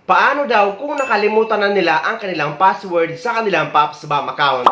Paano daw kung nakalimutan na nila ang kanilang password sa kanilang PopsBank account?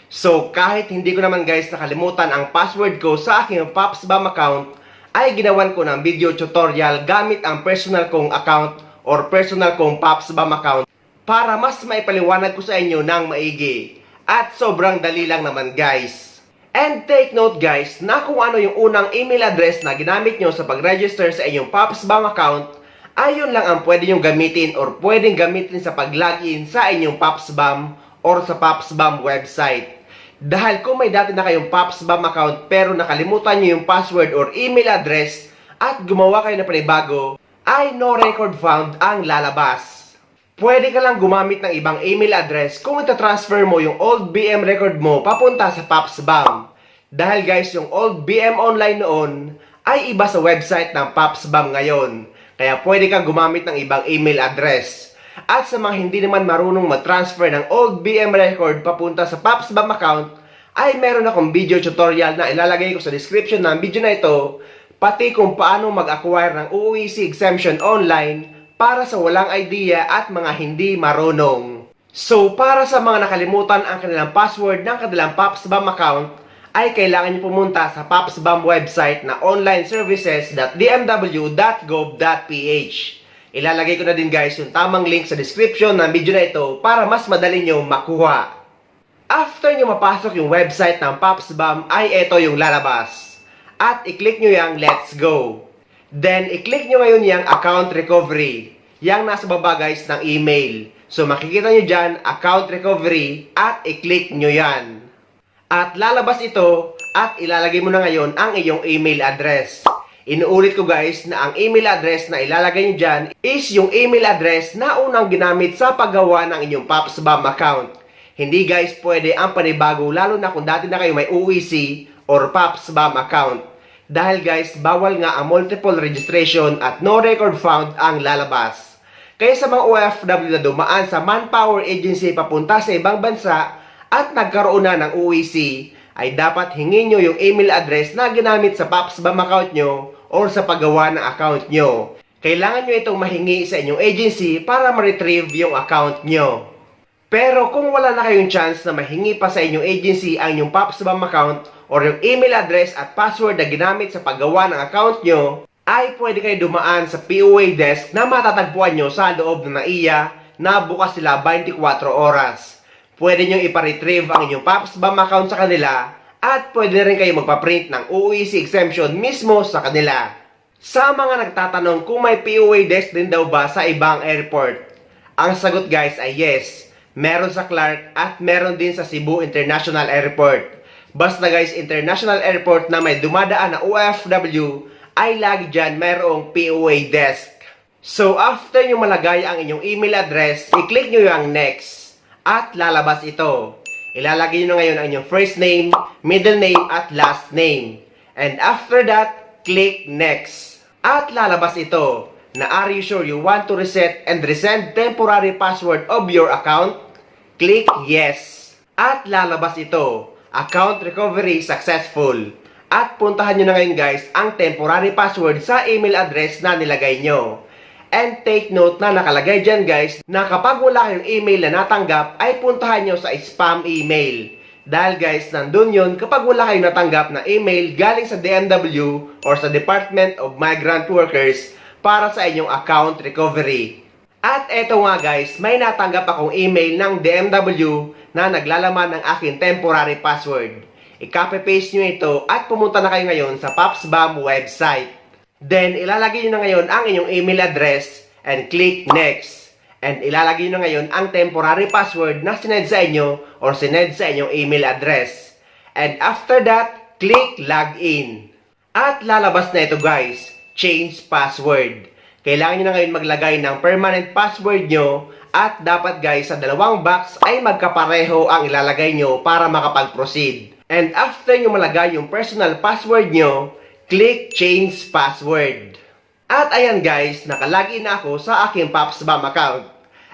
So, kahit hindi ko naman guys nakalimutan ang password ko sa aking PopsBank account, ay ginawan ko ng video tutorial gamit ang personal kong account or personal kong PopsBank account para mas maipaliwanag ko sa inyo ng maigi. At sobrang dali lang naman guys. And take note guys na kung ano yung unang email address na ginamit nyo sa pag-register sa inyong PopsBank account, ayun lang ang pwede nyo gamitin or pwedeng gamitin sa pag-login sa inyong PopsBank or sa PopsBank website. Dahil kung may dati na kayong PopsBank account pero nakalimutan nyo yung password or email address at gumawa kayo na panibago, ay no record found ang lalabas. Pwede ka lang gumamit ng ibang email address kung itatransfer mo yung old BM record mo papunta sa PopsBank. Dahil guys, yung old BM online noon ay iba sa website ng PopsBank ngayon. Kaya pwede kang gumamit ng ibang email address. At sa mga hindi naman marunong mag-transfer ng old BM record papunta sa PopsBank account, ay meron akong video tutorial na ilalagay ko sa description ng video na ito, pati kung paano mag-acquire ng OEC exemption online para sa walang idea at mga hindi marunong. So, para sa mga nakalimutan ang kanilang password ng kanilang PopsBank account, ay kailangan nyo pumunta sa PopsBank website na onlineservices.dmw.gov.ph. Ilalagay ko na din guys yung tamang link sa description ng video na ito para mas madali nyo makuha. After nyo mapasok yung website ng PopsBank ay ito yung lalabas. At i-click nyo yung Let's Go. Then i-click nyo ngayon yung Account Recovery. Yang nasa baba guys ng email. So makikita nyo dyan Account Recovery at i-click nyo yan. At lalabas ito at ilalagay mo na ngayon ang iyong email address. Inuulit ko guys na ang email address na ilalagay nyo dyan is yung email address na unang ginamit sa paggawa ng inyong PopsBank account. Hindi guys pwede ang panibago lalo na kung dati na kayo may OEC or PopsBank account. Dahil guys bawal nga ang multiple registration at no record found ang lalabas. Kaya sa mga OFW na dumaan sa manpower agency papunta sa ibang bansa at nagkaroon na ng OEC, ay dapat hingin nyo yung email address na ginamit sa PopsBank account nyo or sa paggawa ng account nyo. Kailangan nyo itong mahingi sa inyong agency para ma-retrieve yung account nyo. Pero kung wala na kayong chance na mahingi pa sa inyong agency ang inyong PopsBank account or yung email address at password na ginamit sa paggawa ng account nyo, ay pwede kayo dumaan sa POA desk na matatagpuan nyo sa loob ng NAIA na bukas sila 24 oras. Pwede nyo ipa-retrieve ang inyong PopsBank account sa kanila at pwede rin kayo magpa-print ng OEC exemption mismo sa kanila. Sa mga nagtatanong kung may POA desk din daw ba sa ibang airport, ang sagot guys ay yes. Meron sa Clark at meron din sa Cebu International Airport. Basta guys, International Airport na may dumadaan na OFW ay lagi dyan mayroong POA desk. So after nyo malagay ang inyong email address, i-click nyo yung next. At lalabas ito. Ilalagay nyo ngayon ang inyong first name, middle name, at last name. And after that, click next. At lalabas ito na are you sure you want to reset and resend temporary password of your account? Click yes. At lalabas ito, account recovery successful. At puntahan nyo na ngayon guys ang temporary password sa email address na nilagay nyo. And take note na nakalagay dyan guys na kapag wala kayong email na natanggap ay puntahan nyo sa spam email. Dahil guys nandun yun kapag wala kayong natanggap na email galing sa DMW or sa Department of Migrant Workers para sa inyong account recovery. At eto nga guys, may natanggap akong email ng DMW na naglalaman ng aking temporary password. I-copy-paste nyo ito at pumunta na kayo ngayon sa PopsBank website. Then, ilalagay nyo na ngayon ang inyong email address and click next. And ilalagay nyo na ngayon ang temporary password na sinend sa inyo or sinend sa inyong email address. And after that, click login. At lalabas na ito guys, change password. Kailangan nyo na ngayon maglagay ng permanent password nyo at dapat guys sa dalawang box ay magkapareho ang ilalagay nyo para makapag-proceed. And after nyo malagay yung personal password nyo, click change password. At ayan guys, nakalagin na ako sa aking PopsBank account.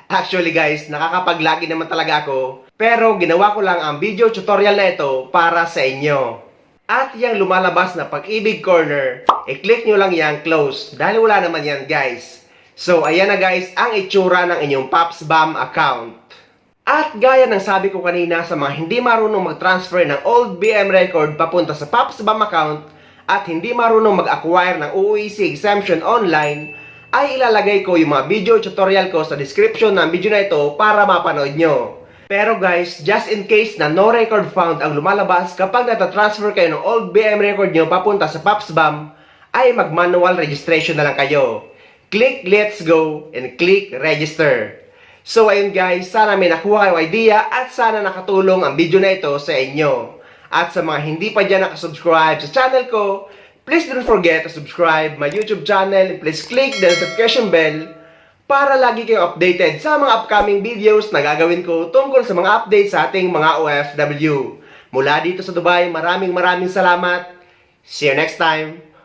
Actually guys, nakakapag-login naman talaga ako. Pero ginawa ko lang ang video tutorial na ito para sa inyo. At yung lumalabas na pag-ibig corner, i-click nyo lang yung close. Dahil wala naman yan guys. So, ayan na guys, ang itsura ng inyong PopsBam account. At gaya ng sabi ko kanina sa mga hindi marunong mag-transfer ng old BM record papunta sa PopsBam account at hindi marunong mag-acquire ng OEC exemption online, ay ilalagay ko yung mga video tutorial ko sa description ng video na ito para mapanood nyo. Pero guys, just in case na no record found ang lumalabas kapag natatransfer kayo ng old BM record nyo papunta sa PopsBam, ay mag-manual registration na lang kayo. Click Let's Go and click Register. So ayun guys, sana may nakuha kayong idea at sana nakatulong ang video na ito sa inyo. At sa mga hindi pa dyan nakasubscribe sa channel ko, please don't forget to subscribe my YouTube channel and please click the notification bell para lagi kayong updated sa mga upcoming videos na gagawin ko tungkol sa mga updates sa ating mga OFW. Mula dito sa Dubai, maraming salamat. See you next time.